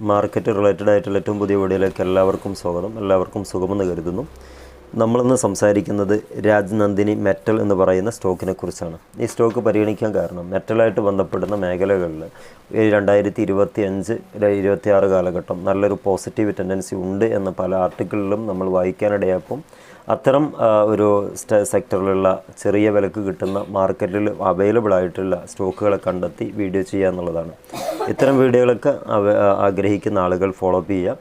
Market related ആയിട്ടുള്ള ഏറ്റവും പുതിയ വീഡിയോയിലേക്ക് എല്ലാവർക്കും സ്വാഗതം. എല്ലാവർക്കും സുഖമെന്ന് കരുതുന്നു. നമ്മളിന്ന് സംസാരിക്കുന്നത് രാജ്നന്ദിനി മെറ്റൽ എന്ന് പറയുന്ന സ്റ്റോക്കിനെ കുറിച്ചാണ്. ഈ സ്റ്റോക്ക് പരിഗണിക്കാൻ കാരണം മെറ്റലായിട്ട് ബന്ധപ്പെടുന്ന മേഖലകളിൽ 2025-26 കാലഘട്ടം നല്ലൊരു പോസിറ്റീവ് ടെൻഡൻസി ഉണ്ട് എന്ന് പല ആർട്ടിക്കിളിലും നമ്മൾ വായിക്കാനിടയാക്കും. അത്തരം ഒരു സെക്ടറിലുള്ള ചെറിയ വിലക്ക് കിട്ടുന്ന മാർക്കറ്റിൽ അവൈലബിൾ ആയിട്ടുള്ള സ്റ്റോക്കുകളെ കണ്ടെത്തി വീഡിയോ ചെയ്യുക എന്നുള്ളതാണ്. ഇത്തരം വീഡിയോകളൊക്കെ ആഗ്രഹിക്കുന്ന ആളുകൾ ഫോളോ അപ്പ് ചെയ്യുക.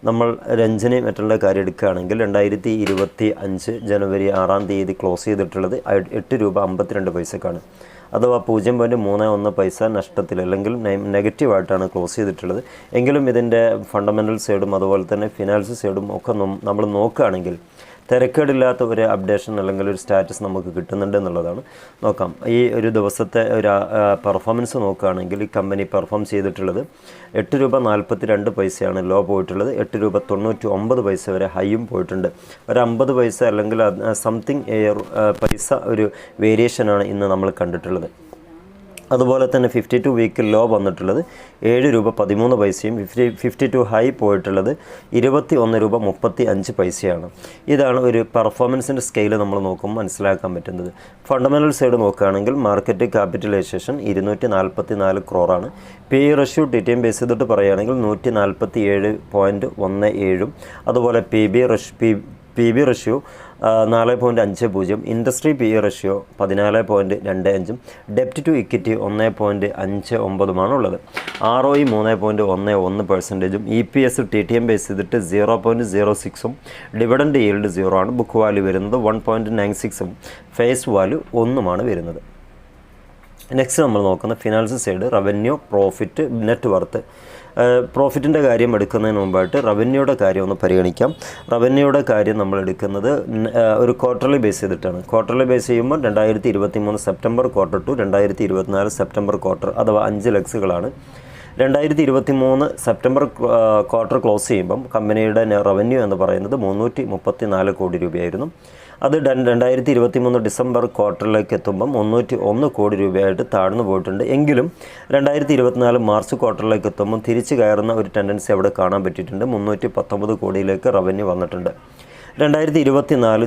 നമ്മൾ രഞ്ജനി മെറ്റലിൻ്റെ കാര്യം എടുക്കുകയാണെങ്കിൽ 2025 ജനുവരി 6-ാം തീയതി ക്ലോസ് ചെയ്തിട്ടുള്ളത് 8 രൂപ 52 പൈസക്കാണ്. അഥവാ 0.31 പൈസ നഷ്ടത്തിൽ അല്ലെങ്കിൽ നെഗറ്റീവായിട്ടാണ് ക്ലോസ് ചെയ്തിട്ടുള്ളത്. എങ്കിലും ഇതിൻ്റെ ഫണ്ടമെൻ്റൽ സൈഡും അതുപോലെ തന്നെ ഫിനാൻസ് സൈഡും ഒക്കെ നമ്മൾ നോക്കുകയാണെങ്കിൽ തിരക്കേടില്ലാത്ത ഒരു അപ്ഡേഷൻ അല്ലെങ്കിൽ ഒരു സ്റ്റാറ്റസ് നമുക്ക് കിട്ടുന്നുണ്ട് എന്നുള്ളതാണ്. നോക്കാം, ഈ ഒരു ദിവസത്തെ ഒരു പെർഫോമൻസ് നോക്കുകയാണെങ്കിൽ ഈ കമ്പനി പെർഫോം ചെയ്തിട്ടുള്ളത് 8 രൂപ 42 പൈസയാണ് ലോ പോയിട്ടുള്ളത്. 8 രൂപ 99 പൈസ വരെ ഹൈയും പോയിട്ടുണ്ട്. ഒരു 50 പൈസ അല്ലെങ്കിൽ സംതിങ് പൈസ ഒരു വേരിയേഷനാണ് ഇന്ന് നമ്മൾ കണ്ടിട്ടുള്ളത്. അതുപോലെ തന്നെ 52 വീക്കിൽ ലോ വന്നിട്ടുള്ളത് 7 രൂപ 13 പൈസയും 52 ഹൈ പോയിട്ടുള്ളത് 21 രൂപ 35 പൈസയാണ്. ഇതാണ് ഒരു പെർഫോമൻസിൻ്റെ സ്കെയിൽ നമ്മൾ നോക്കുമ്പോൾ മനസ്സിലാക്കാൻ പറ്റുന്നത്. ഫണ്ടമെൻ്റൽ സൈഡ് നോക്കുകയാണെങ്കിൽ മാർക്കറ്റ് ക്യാപിറ്റലൈസേഷൻ 244 ക്രോറാണ്. പി റഷ്യോ ടിറ്റിഎം ബേസ് ചെയ്തിട്ട് പറയുകയാണെങ്കിൽ 147.17. അതുപോലെ P B ratio 4.50. Industry P E ratio 14.25. ഡെപ്റ്റ് ടു ഇക്വിറ്റി 1.59 ഉള്ളത്. ROE 3.11%. EPS TTM ബേസ് ചെയ്തിട്ട് 0.06. ഡിവിഡൻഡ് ഈൽഡ് 0 ആണ്. ബുക്ക് വാല്യൂ വരുന്നത് 1.96. ഫേസ് വാല്യൂ 1 വരുന്നത്. നെക്സ്റ്റ് നമ്മൾ നോക്കുന്ന finance side revenue, profit, net worth. പ്രോഫിറ്റിൻ്റെ കാര്യം എടുക്കുന്നതിന് മുമ്പായിട്ട് റവന്യൂയുടെ കാര്യം ഒന്ന് പരിഗണിക്കാം. റവന്യൂയുടെ കാര്യം നമ്മൾ എടുക്കുന്നത് ഒരു ക്വാർട്ടർലി ബേസ് ചെയ്തിട്ടാണ്. ക്വാർട്ടർലി ബേസ് ചെയ്യുമ്പോൾ 2023 September quarter to 2024 September quarter അഥവാ 5 ലക്സുകളാണ്. 2023 സെപ്റ്റംബർ ക്വാർട്ടർ ക്ലോസ് ചെയ്യുമ്പം കമ്പനിയുടെ റവന്യൂ എന്ന് പറയുന്നത് 334 കോടി രൂപയായിരുന്നു. അത് 2023 ഡിസംബർ ക്വാർട്ടറിലേക്ക് എത്തുമ്പം 301 കോടി രൂപയായിട്ട് താഴ്ന്നു പോയിട്ടുണ്ട്. എങ്കിലും 2024 മാർച്ച് ക്വാർട്ടറിലേക്ക് എത്തുമ്പം തിരിച്ചു കയറുന്ന ഒരു ടെൻഡൻസി അവിടെ കാണാൻ പറ്റിയിട്ടുണ്ട്. 319 കോടിയിലേക്ക് റവന്യൂ വന്നിട്ടുണ്ട്. 2024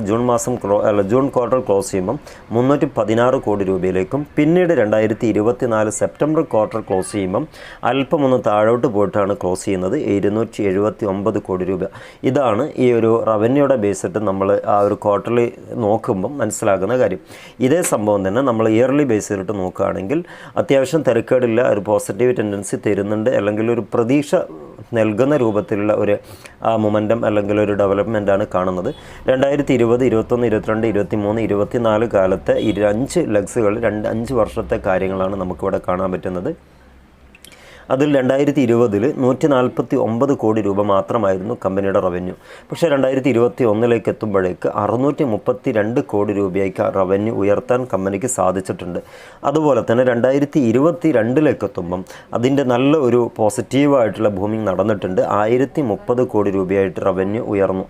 ജൂൺ ക്വാർട്ടർ ക്ലോസ് ചെയ്യുമ്പം 316 കോടി രൂപയിലേക്കും പിന്നീട് 2024 സെപ്റ്റംബർ ക്വാർട്ടർ ക്ലോസ് ചെയ്യുമ്പം അല്പം ഒന്ന് താഴോട്ട് പോയിട്ടാണ് ക്ലോസ് ചെയ്യുന്നത്. 279 കോടി രൂപ. ഇതാണ് ഈ ഒരു റവന്യൂയുടെ ബേസിട്ട് നമ്മൾ ആ ഒരു ക്വാർട്ടർലി നോക്കുമ്പം മനസ്സിലാക്കുന്ന കാര്യം. ഇതേ സംഭവം തന്നെ നമ്മൾ ഇയർലി ബേസ് ചെയ്തിട്ട് നോക്കുകയാണെങ്കിൽ അത്യാവശ്യം തിരക്കേടില്ല, ഒരു പോസിറ്റീവ് ടെൻഡൻസി തരുന്നുണ്ട്, അല്ലെങ്കിൽ ഒരു പ്രതീക്ഷ നൽകുന്ന രൂപത്തിലുള്ള ഒരു മൊമെൻറ്റം അല്ലെങ്കിൽ ഒരു ഡെവലപ്മെൻറ്റാണ് കാണുന്നത്. 2020, 21, 22, 23, 24 കാലത്തെ 5 ലക്സുകൾ 5 വർഷത്തെ കാര്യങ്ങളാണ് നമുക്കിവിടെ കാണാൻ പറ്റുന്നത്. അതിൽ 2020 149 കോടി രൂപ മാത്രമായിരുന്നു കമ്പനിയുടെ റവന്യൂ. പക്ഷേ 2021 എത്തുമ്പോഴേക്ക് 632 കോടി രൂപയ്ക്ക് റവന്യൂ ഉയർത്താൻ കമ്പനിക്ക് സാധിച്ചിട്ടുണ്ട്. അതുപോലെ തന്നെ 2022 എത്തുമ്പം അതിൻ്റെ നല്ല ഒരു പോസിറ്റീവായിട്ടുള്ള ബൂമിങ് നടന്നിട്ടുണ്ട്. 1030 കോടി രൂപയായിട്ട് റവന്യൂ ഉയർന്നു.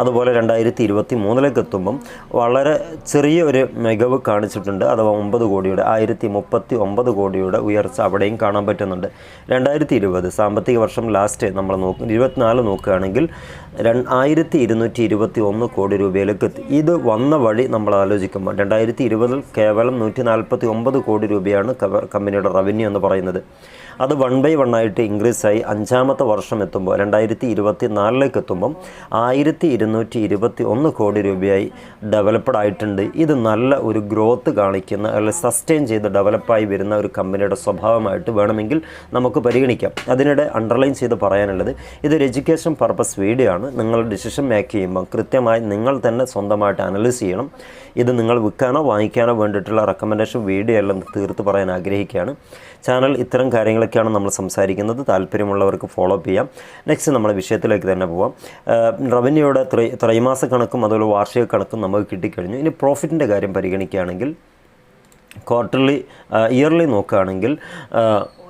അതുപോലെ 2023 എത്തുമ്പം വളരെ ചെറിയ ഒരു മികവ് കാണിച്ചിട്ടുണ്ട്. അഥവാ 9 കോടിയുടെ 1039 കോടിയുടെ ഉയർച്ച അവിടെയും കാണാൻ പറ്റുന്നുണ്ട്. 2020 സാമ്പത്തിക വർഷം ലാസ്റ്റ് നമ്മൾ 24 നോക്കുകയാണെങ്കിൽ 1221 കോടി രൂപയിലേക്ക് എത്തി. ഇത് വന്ന വഴി നമ്മൾ ആലോചിക്കുമ്പോൾ 2020 കേവലം 149 കോടി രൂപയാണ് കമ്പനിയുടെ റവന്യൂ എന്ന് പറയുന്നത്. അത് 1 by 1 ആയിട്ട് ഇൻക്രീസായി 5ാമത്തെ വർഷം എത്തുമ്പോൾ 2024 എത്തുമ്പം 1221 കോടി രൂപയായി ഡെവലപ്ഡ് ആയിട്ടുണ്ട്. ഇത് നല്ല ഒരു ഗ്രോത്ത് കാണിക്കുന്ന അല്ലെങ്കിൽ സസ്റ്റെയിൻ ചെയ്ത് ഡെവലപ്പായി വരുന്ന ഒരു കമ്പനിയുടെ സ്വഭാവമായിട്ട് വേണമെങ്കിൽ നമുക്ക് പരിഗണിക്കാം. അതിനിടെ അണ്ടർലൈൻ ചെയ്ത് പറയാനുള്ളത്, ഇതൊരു എഡ്യൂക്കേഷൻ പർപ്പസ് വീഡിയോ ആണ്. നിങ്ങൾ ഡിസിഷൻ മേക്ക് ചെയ്യുമ്പോൾ കൃത്യമായി നിങ്ങൾ തന്നെ സ്വന്തമായിട്ട് അനലൈസ് ചെയ്യണം. ഇത് നിങ്ങൾ വിൽക്കാനോ വാങ്ങിക്കാനോ വേണ്ടിയിട്ടുള്ള റെക്കമെൻഡേഷൻ വീഡിയോ എല്ലാം തീർത്ത് പറയാൻ ആഗ്രഹിക്കുകയാണ്. ചാനൽ ഇത്തരം കാര്യങ്ങളൊക്കെയാണ് നമ്മൾ സംസാരിക്കുന്നത്. താല്പര്യമുള്ളവർക്ക് ഫോളോ അപ്പ് ചെയ്യാം. നെക്സ്റ്റ് നമ്മുടെ വിഷയത്തിലേക്ക് തന്നെ പോവാം. റവന്യൂയുടെ ത്രൈമാസ കണക്കും അതുപോലെ വാർഷിക കണക്കും നമുക്ക് കിട്ടിക്കഴിഞ്ഞു. ഇനി പ്രോഫിറ്റിൻ്റെ കാര്യം പരിഗണിക്കുകയാണെങ്കിൽ ക്വാർട്ടർലി ഇയർലി നോക്കുകയാണെങ്കിൽ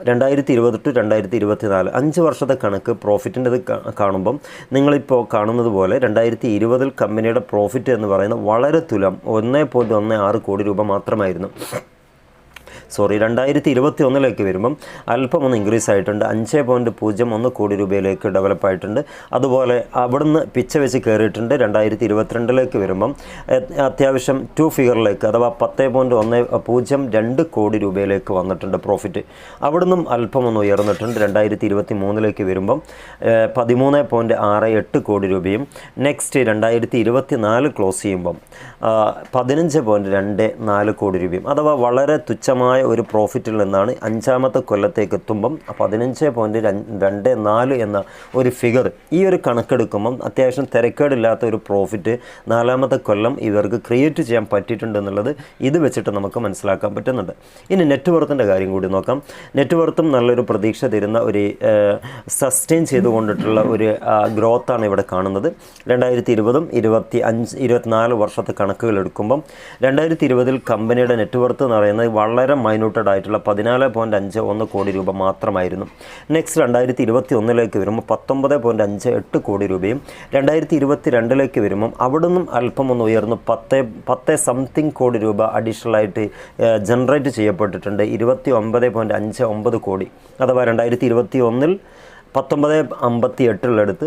2020 to 2024 5 വർഷത്തെ കണക്ക് പ്രോഫിറ്റിൻ്റെത് കാണുമ്പം നിങ്ങളിപ്പോൾ കാണുന്നത് പോലെ 2020 കമ്പനിയുടെ പ്രോഫിറ്റ് എന്ന് പറയുന്നത് വളരെ തുലം 1.16 കോടി രൂപ മാത്രമായിരുന്നു. 2021 വരുമ്പം അല്പം ഒന്ന് ഇൻക്രീസ് ആയിട്ടുണ്ട്. 5.01 കോടി രൂപയിലേക്ക് ഡെവലപ്പ് ആയിട്ടുണ്ട്. അതുപോലെ അവിടുന്ന് പിച്ച വെച്ച് കയറിയിട്ടുണ്ട്. 2022 വരുമ്പം അത്യാവശ്യം 2 ഫിഗറിലേക്ക് അഥവാ 10.102 കോടി രൂപയിലേക്ക് വന്നിട്ടുണ്ട് പ്രോഫിറ്റ്. അവിടുന്നും അല്പം ഒന്ന് ഉയർന്നിട്ടുണ്ട്. 2023 വരുമ്പം 13.68 കോടി രൂപയും നെക്സ്റ്റ് 2024 ക്ലോസ് ചെയ്യുമ്പം 15.24 കോടി രൂപയും അഥവാ വളരെ തുച്ഛമായ ഒരു പ്രോഫിറ്റിൽ നിന്നാണ് 5ാമത്തെ കൊല്ലത്തേക്ക് എത്തുമ്പം 15.24 എന്ന ഒരു ഫിഗർ ഈ ഒരു കണക്കെടുക്കുമ്പം അത്യാവശ്യം തിരക്കേടില്ലാത്ത ഒരു പ്രോഫിറ്റ് 4ാമത്തെ കൊല്ലം ഇവർക്ക് ക്രിയേറ്റ് ചെയ്യാൻ പറ്റിയിട്ടുണ്ടെന്നുള്ളത് ഇത് വെച്ചിട്ട് നമുക്ക് മനസ്സിലാക്കാൻ പറ്റുന്നുണ്ട്. ഇനി നെറ്റ് വർത്തിൻ്റെ കാര്യം കൂടി നോക്കാം. നെറ്റ് വർത്തും നല്ലൊരു പ്രതീക്ഷ തരുന്ന ഒരു സസ്റ്റെയിൻ ചെയ്തുകൊണ്ടിട്ടുള്ള ഒരു ഗ്രോത്താണ് ഇവിടെ കാണുന്നത്. 2020 24 വർഷത്തെ കണക്കുകൾ എടുക്കുമ്പം 2020 കമ്പനിയുടെ നെറ്റ് വർത്ത് എന്ന് പറയുന്നത് വളരെ മൈന്യൂട്ടഡ് ആയിട്ടുള്ള 14.51 കോടി രൂപ മാത്രമായിരുന്നു. നെക്സ്റ്റ് 2021 വരുമ്പോൾ 19.58 കോടി രൂപയും 2022 വരുമ്പം അവിടെ നിന്നും അല്പം ഒന്ന് ഉയർന്ന് 10 സംതിങ് കോടി രൂപ അഡീഷണലായിട്ട് ജനറേറ്റ് ചെയ്യപ്പെട്ടിട്ടുണ്ട്. 29.59 കോടി അഥവാ 2021 19.58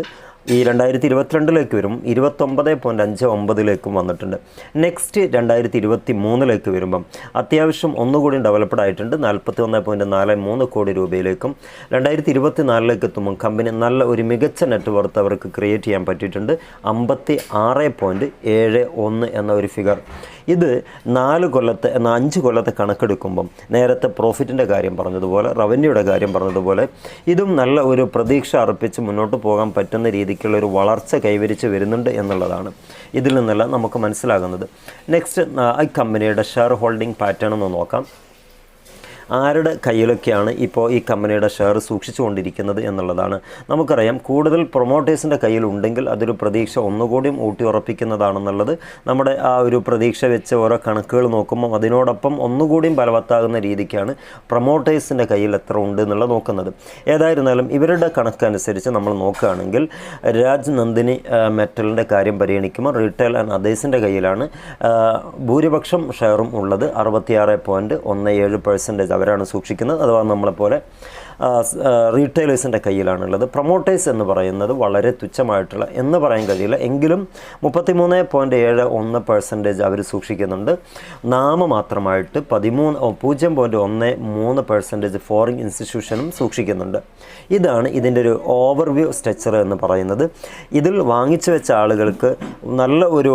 ഈ 2022 വരും 29.59 വന്നിട്ടുണ്ട്. നെക്സ്റ്റ് 2023 വരുമ്പം അത്യാവശ്യം ഒന്നുകൂടി ഡെവലപ്ഡ് ആയിട്ടുണ്ട്. 41.43 കോടി രൂപയിലേക്കും 2024 എത്തുമ്പം കമ്പനി നല്ല ഒരു മികച്ച നെറ്റ് വർത്ത് അവർക്ക് ക്രിയേറ്റ് ചെയ്യാൻ പറ്റിയിട്ടുണ്ട്. 56.71 എന്ന ഒരു ഫിഗർ. ഇത് 5 കൊല്ലത്തെ കണക്കെടുക്കുമ്പം നേരത്തെ പ്രോഫിറ്റിൻ്റെ കാര്യം പറഞ്ഞതുപോലെ റവന്യൂയുടെ കാര്യം പറഞ്ഞതുപോലെ ഇതും നല്ല ഒരു പ്രതീക്ഷ അർപ്പിച്ച് മുന്നോട്ട് പോകാൻ പറ്റുന്ന രീതിക്കുള്ള ഒരു വളർച്ച കൈവരിച്ച് വരുന്നുണ്ട് എന്നുള്ളതാണ് ഇതിൽ നിന്നെല്ലാം നമുക്ക് മനസ്സിലാകുന്നത്. നെക്സ്റ്റ് ഈ കമ്പനിയുടെ ഷെയർ ഹോൾഡിംഗ് പാറ്റേൺ ഒന്ന് നോക്കാം. ആരുടെ കയ്യിലൊക്കെയാണ് ഇപ്പോൾ ഈ കമ്പനിയുടെ ഷെയർ സൂക്ഷിച്ചുകൊണ്ടിരിക്കുന്നത് എന്നുള്ളതാണ്. നമുക്കറിയാം കൂടുതൽ പ്രൊമോട്ടേഴ്സിൻ്റെ കയ്യിലുണ്ടെങ്കിൽ അതൊരു പ്രതീക്ഷ ഒന്നുകൂടിയും ഊട്ടി ഉറപ്പിക്കുന്നതാണെന്നുള്ളത് നമ്മുടെ ആ ഒരു പ്രതീക്ഷ വെച്ച് ഓരോ കണക്കുകൾ നോക്കുമ്പോൾ അതിനോടൊപ്പം ഒന്നുകൂടിയും ബലവത്താകുന്ന രീതിക്കാണ് പ്രൊമോട്ടേഴ്സിൻ്റെ കയ്യിൽ എത്ര ഉണ്ട് എന്നുള്ളത് നോക്കുന്നത്. ഏതായിരുന്നാലും ഇവരുടെ കണക്കനുസരിച്ച് നമ്മൾ നോക്കുകയാണെങ്കിൽ രാജ് നന്ദിനി മെറ്റലിൻ്റെ കാര്യം പരിഗണിക്കുമ്പോൾ റീറ്റെയിൽ ആൻഡ് അതേഴ്സിൻ്റെ കയ്യിലാണ് ഭൂരിപക്ഷം ഷെയറും ഉള്ളത്. 66.17% അവരാണ് സൂക്ഷിക്കുന്നത്. അഥവാ നമ്മളെപ്പോലെ റീറ്റെയിലേഴ്സിൻ്റെ കയ്യിലാണുള്ളത്. പ്രൊമോട്ടേഴ്സ് എന്ന് പറയുന്നത് വളരെ തുച്ഛമായിട്ടുള്ള എന്ന് പറയാൻ കഴിയില്ല എങ്കിലും 33.71% അവർ സൂക്ഷിക്കുന്നുണ്ട്. നാമമാത്രമായിട്ട് 0.13% ഫോറിൻ ഇൻസ്റ്റിറ്റ്യൂഷനും സൂക്ഷിക്കുന്നുണ്ട്. ഇതാണ് ഇതിൻ്റെ ഒരു ഓവർവ്യൂ സ്ട്രക്ചർ എന്ന് പറയുന്നത്. ഇതിൽ വാങ്ങിച്ചു വെച്ച ആളുകൾക്ക് നല്ല ഒരു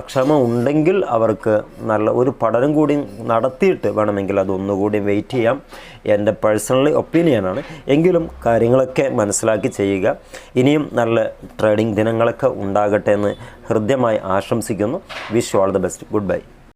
ക്ഷമ ഉണ്ടെങ്കിൽ അവർക്ക് നല്ല ഒരു പഠനം കൂടി നടത്തിയിട്ട് വേണമെങ്കിൽ അതൊന്നുകൂടി വെയിറ്റ് ചെയ്യാം. എൻ്റെ പേഴ്സണലി ഒപ്പീനിയനാണ്. എങ്കിലും കാര്യങ്ങളൊക്കെ മനസ്സിലാക്കി ചെയ്യുക. ഇനിയും നല്ല ട്രേഡിംഗ് ദിനങ്ങളൊക്കെ ഉണ്ടാകട്ടെ എന്ന് ഹൃദ്യമായി ആശംസിക്കുന്നു. Wish you all the best. Good bye.